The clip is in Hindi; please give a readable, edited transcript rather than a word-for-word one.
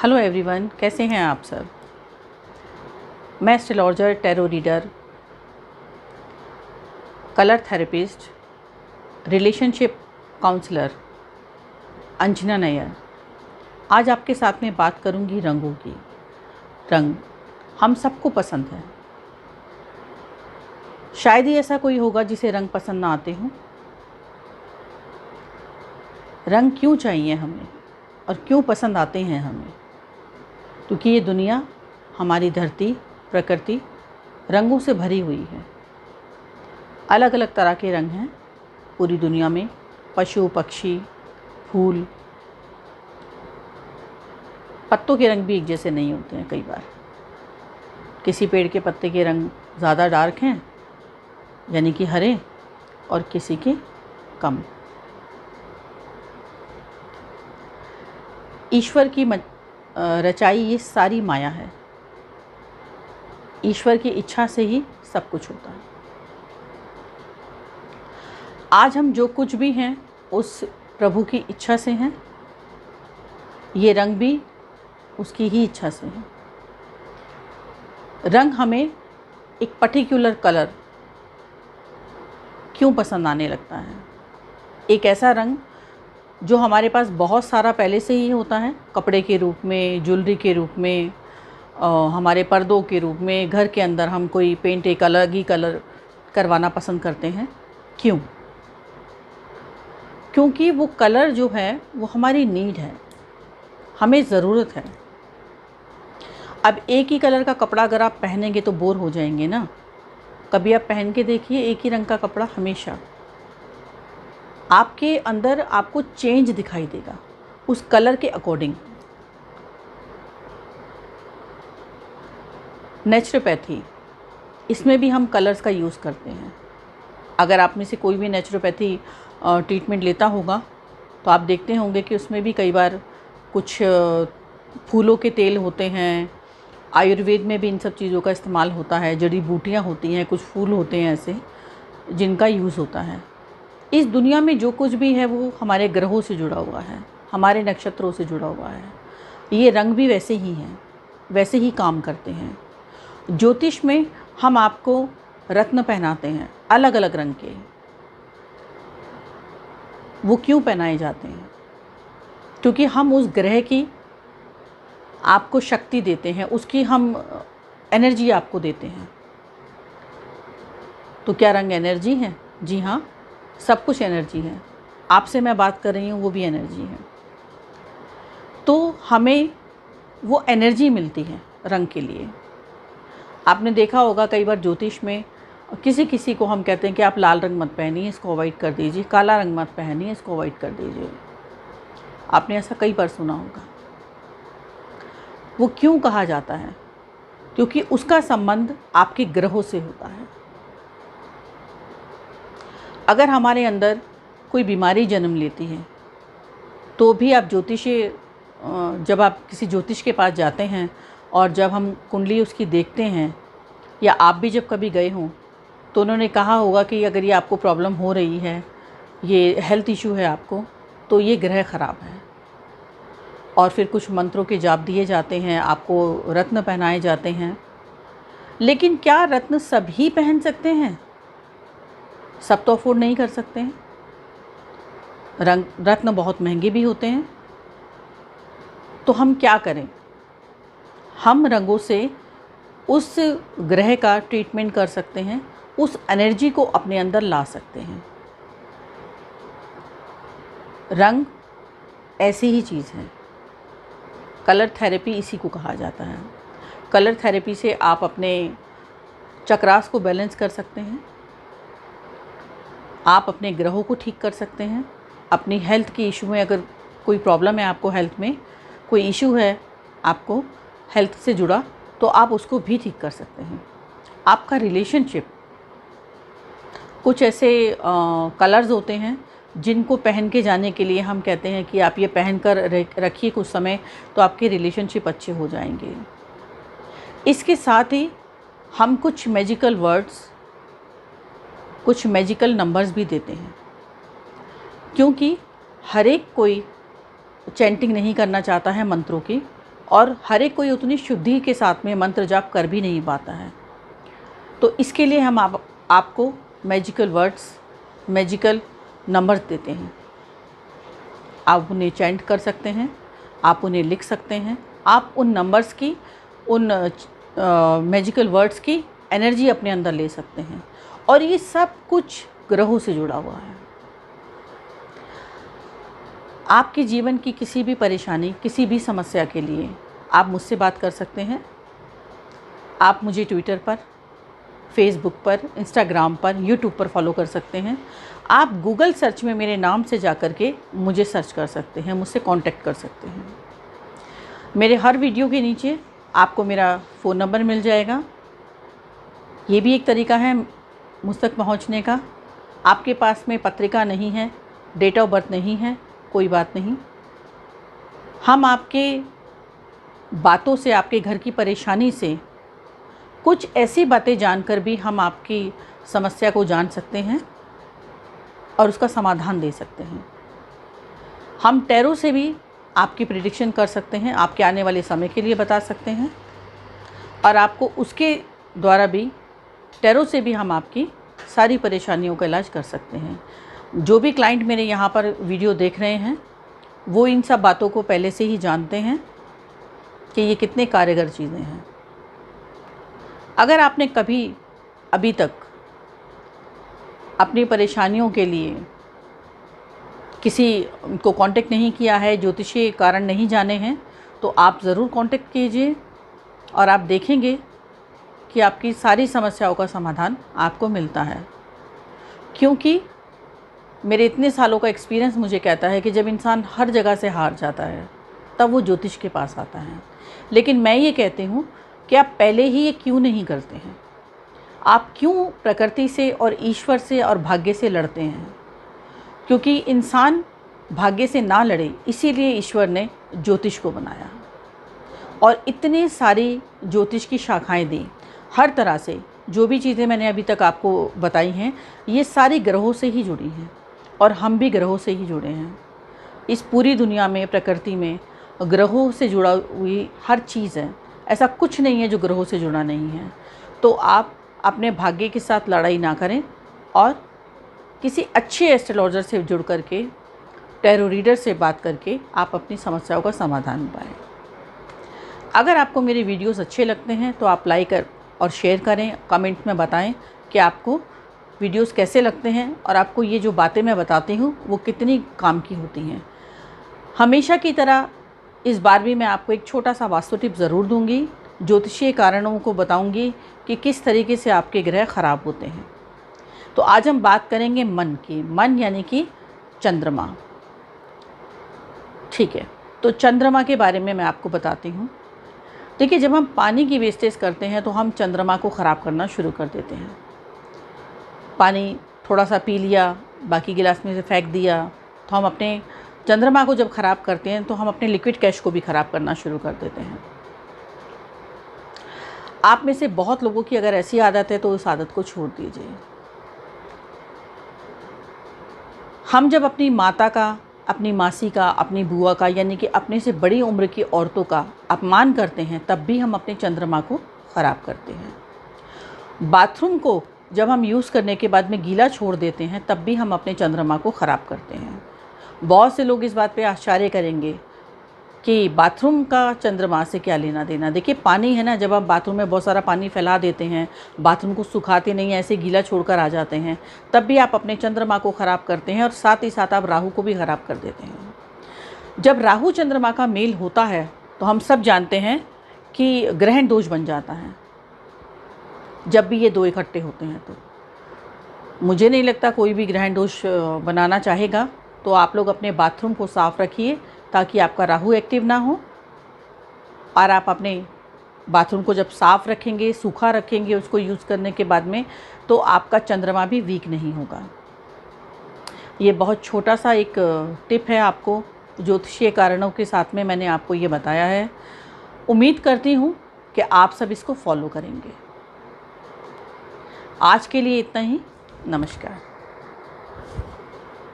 हेलो एवरीवन, कैसे हैं आप सब। मैं astrologer, tarot reader, colour therapist, relationship counsellor Anjana Nayyar आज आपके साथ में बात करूंगी रंगों की। रंग हम सबको पसंद है। शायद ही ऐसा कोई होगा जिसे रंग पसंद ना आते हों। रंग क्यों चाहिए हमें और क्यों पसंद आते हैं हमें? क्योंकि ये दुनिया, हमारी धरती, प्रकृति रंगों से भरी हुई है। अलग अलग तरह के रंग हैं पूरी दुनिया में। पशु, पक्षी, फूल, पत्तों के रंग भी एक जैसे नहीं होते हैं। कई बार किसी पेड़ के पत्ते के रंग ज़्यादा डार्क हैं, यानी कि हरे, और किसी के कम। ईश्वर की रचाई ये सारी माया है। ईश्वर की इच्छा से ही सब कुछ होता है। आज हम जो कुछ भी हैं उस प्रभु की इच्छा से हैं। ये रंग भी उसकी ही इच्छा से हैं। रंग हमें एक पर्टिकुलर कलर क्यों पसंद आने लगता है? एक ऐसा रंग जो हमारे पास बहुत सारा पहले से ही होता है, कपड़े के रूप में, ज्वेलरी के रूप में, हमारे पर्दों के रूप में, घर के अंदर हम कोई पेंट एक अलग ही कलर करवाना पसंद करते हैं। क्यों? क्योंकि वो कलर जो है वो हमारी नीड है, हमें ज़रूरत है। अब एक ही कलर का कपड़ा अगर आप पहनेंगे तो बोर हो जाएंगे ना। कभी आप पहन के देखिए एक ही रंग का कपड़ा, हमेशा आपके अंदर आपको चेंज दिखाई देगा उस कलर के अकॉर्डिंग। नेचुरोपैथी, इसमें भी हम कलर्स का यूज़ करते हैं। अगर आप में से कोई भी नेचुरोपैथी ट्रीटमेंट लेता होगा तो आप देखते होंगे कि उसमें भी कई बार कुछ फूलों के तेल होते हैं। आयुर्वेद में भी इन सब चीज़ों का इस्तेमाल होता है। जड़ी बूटियाँ होती हैं, कुछ फूल होते हैं ऐसे जिनका यूज़ होता है। इस दुनिया में जो कुछ भी है वो हमारे ग्रहों से जुड़ा हुआ है, हमारे नक्षत्रों से जुड़ा हुआ है। ये रंग भी वैसे ही हैं, वैसे ही काम करते हैं। ज्योतिष में हम आपको रत्न पहनाते हैं अलग अलग रंग के। वो क्यों पहनाए जाते हैं? क्योंकि हम उस ग्रह की आपको शक्ति देते हैं, उसकी हम एनर्जी आपको देते हैं। तो क्या रंग एनर्जी है? जी हाँ, सब कुछ एनर्जी है। आपसे मैं बात कर रही हूँ, वो भी एनर्जी है। तो हमें वो एनर्जी मिलती है रंग के लिए। आपने देखा होगा कई बार ज्योतिष में किसी किसी को हम कहते हैं कि आप लाल रंग मत पहनिए, इसको अवॉइड कर दीजिए। काला रंग मत पहनिए, इसको अवॉइड कर दीजिए। आपने ऐसा कई बार सुना होगा। वो क्यों कहा जाता है? क्योंकि उसका संबंध आपके ग्रहों से होता है। अगर हमारे अंदर कोई बीमारी जन्म लेती है तो भी आप जब आप किसी ज्योतिष के पास जाते हैं और जब हम कुंडली उसकी देखते हैं, या आप भी जब कभी गए हों तो उन्होंने कहा होगा कि अगर ये आपको प्रॉब्लम हो रही है, ये हेल्थ इशू है आपको, तो ये ग्रह ख़राब है। और फिर कुछ मंत्रों के जाप दिए जाते हैं, आपको रत्न पहनाए जाते हैं। लेकिन क्या रत्न सभी पहन सकते हैं? सब तो अफोर्ड नहीं कर सकते हैं। रत्न बहुत महंगे भी होते हैं। तो हम क्या करें? हम रंगों से उस ग्रह का ट्रीटमेंट कर सकते हैं, उस एनर्जी को अपने अंदर ला सकते हैं। रंग ऐसी ही चीज़ है। कलर थेरेपी इसी को कहा जाता है। कलर थेरेपी से आप अपने चक्रास को बैलेंस कर सकते हैं। आप अपने ग्रहों को ठीक कर सकते हैं। अपनी हेल्थ की इशू में, अगर कोई प्रॉब्लम है आपको, हेल्थ में कोई इशू है आपको हेल्थ से जुड़ा, तो आप उसको भी ठीक कर सकते हैं। आपका रिलेशनशिप, कुछ ऐसे कलर्स होते हैं जिनको पहन के जाने के लिए हम कहते हैं कि आप ये पहन कर रखिए कुछ समय, तो आपके रिलेशनशिप अच्छे हो जाएंगे। इसके साथ ही हम कुछ मैजिकल वर्ड्स, कुछ मैजिकल नंबर्स भी देते हैं। क्योंकि हर एक कोई चैंटिंग नहीं करना चाहता है मंत्रों की, और हर एक कोई उतनी शुद्धि के साथ में मंत्र जाप कर भी नहीं पाता है। तो इसके लिए हम आपको मैजिकल वर्ड्स, मैजिकल नंबर्स देते हैं। आप उन्हें चैंट कर सकते हैं, आप उन्हें लिख सकते हैं, आप उन नंबर्स की, उन मैजिकल वर्ड्स की एनर्जी अपने अंदर ले सकते हैं। और ये सब कुछ ग्रहों से जुड़ा हुआ है। आपके जीवन की किसी भी परेशानी, किसी भी समस्या के लिए आप मुझसे बात कर सकते हैं। आप मुझे ट्विटर पर, फेसबुक पर, इंस्टाग्राम पर, यूट्यूब पर फॉलो कर सकते हैं। आप गूगल सर्च में मेरे नाम से जा कर के मुझे सर्च कर सकते हैं, मुझसे कांटेक्ट कर सकते हैं। मेरे हर वीडियो के नीचे आपको मेरा फ़ोन नंबर मिल जाएगा। ये भी एक तरीका है मुझ तक पहुँचने का। आपके पास में पत्रिका नहीं है, डेट ऑफ बर्थ नहीं है, कोई बात नहीं। हम आपके बातों से, आपके घर की परेशानी से कुछ ऐसी बातें जानकर भी हम आपकी समस्या को जान सकते हैं और उसका समाधान दे सकते हैं। हम टैरो से भी आपकी प्रेडिक्शन कर सकते हैं, आपके आने वाले समय के लिए बता सकते हैं। और आपको उसके द्वारा भी, टैरो से भी हम आपकी सारी परेशानियों का इलाज कर सकते हैं। जो भी क्लाइंट मेरे यहाँ पर वीडियो देख रहे हैं वो इन सब बातों को पहले से ही जानते हैं कि ये कितने कारगर चीज़ें हैं। अगर आपने कभी अभी तक अपनी परेशानियों के लिए किसी को कांटेक्ट नहीं किया है, ज्योतिषीय कारण नहीं जाने हैं, तो आप ज़रूर कांटेक्ट कीजिए और आप देखेंगे कि आपकी सारी समस्याओं का समाधान आपको मिलता है। क्योंकि मेरे इतने सालों का एक्सपीरियंस मुझे कहता है कि जब इंसान हर जगह से हार जाता है तब वो ज्योतिष के पास आता है। लेकिन मैं ये कहती हूँ कि आप पहले ही ये क्यों नहीं करते हैं? आप क्यों प्रकृति से और ईश्वर से और भाग्य से लड़ते हैं? क्योंकि इंसान भाग्य से ना लड़े, इसीलिए ईश्वर ने ज्योतिष को बनाया और इतनी सारी ज्योतिष की शाखाएं दी। हर तरह से जो भी चीज़ें मैंने अभी तक आपको बताई हैं, ये सारी ग्रहों से ही जुड़ी हैं और हम भी ग्रहों से ही जुड़े हैं। इस पूरी दुनिया में, प्रकृति में ग्रहों से जुड़ा हुई हर चीज़ है। ऐसा कुछ नहीं है जो ग्रहों से जुड़ा नहीं है। तो आप अपने भाग्य के साथ लड़ाई ना करें और किसी अच्छे एस्ट्रोलॉजर से जुड़ करके, टैरो रीडर से बात करके आप अपनी समस्याओं का समाधान पाएँ। अगर आपको मेरे वीडियोस अच्छे लगते हैं तो आप लाइक और शेयर करें, कमेंट में बताएं कि आपको वीडियोस कैसे लगते हैं और आपको ये जो बातें मैं बताती हूँ वो कितनी काम की होती हैं। हमेशा की तरह इस बार भी मैं आपको एक छोटा सा वास्तु टिप ज़रूर दूँगी। ज्योतिषीय कारणों को बताऊँगी कि किस तरीके से आपके ग्रह ख़राब होते हैं। तो आज हम बात करेंगे मन की। मन यानी कि चंद्रमा। ठीक है, तो चंद्रमा के बारे में मैं आपको बताती हूँ। देखिए, जब हम पानी की वेस्टेज करते हैं तो हम चंद्रमा को ख़राब करना शुरू कर देते हैं। पानी थोड़ा सा पी लिया, बाकी गिलास में से फेंक दिया, तो हम अपने चंद्रमा को जब ख़राब करते हैं तो हम अपने लिक्विड कैश को भी ख़राब करना शुरू कर देते हैं। आप में से बहुत लोगों की अगर ऐसी आदत है तो उस आदत को छोड़ दीजिए। हम जब अपनी माता का, अपनी मासी का, अपनी बुआ का, यानी कि अपने से बड़ी उम्र की औरतों का अपमान करते हैं, तब भी हम अपने चंद्रमा को ख़राब करते हैं। बाथरूम को जब हम यूज़ करने के बाद में गीला छोड़ देते हैं, तब भी हम अपने चंद्रमा को ख़राब करते हैं। बहुत से लोग इस बात पे आश्चर्य करेंगे कि बाथरूम का चंद्रमा से क्या लेना देना। देखिए, पानी है ना, जब आप बाथरूम में बहुत सारा पानी फैला देते हैं, बाथरूम को सुखाते नहीं, ऐसे गीला छोड़कर आ जाते हैं, तब भी आप अपने चंद्रमा को ख़राब करते हैं और साथ ही साथ आप राहु को भी ख़राब कर देते हैं। जब राहु चंद्रमा का मेल होता है तो हम सब जानते हैं कि ग्रहण दोष बन जाता है। जब भी ये दो इकट्ठे होते हैं तो मुझे नहीं लगता कोई भी ग्रहण दोष बनाना चाहेगा। तो आप लोग अपने बाथरूम को साफ़ रखिए ताकि आपका राहु एक्टिव ना हो। और आप अपने बाथरूम को जब साफ़ रखेंगे, सूखा रखेंगे उसको यूज़ करने के बाद में, तो आपका चंद्रमा भी वीक नहीं होगा। ये बहुत छोटा सा एक टिप है, आपको ज्योतिषीय कारणों के साथ में मैंने आपको ये बताया है। उम्मीद करती हूँ कि आप सब इसको फॉलो करेंगे। आज के लिए इतना ही। नमस्कार।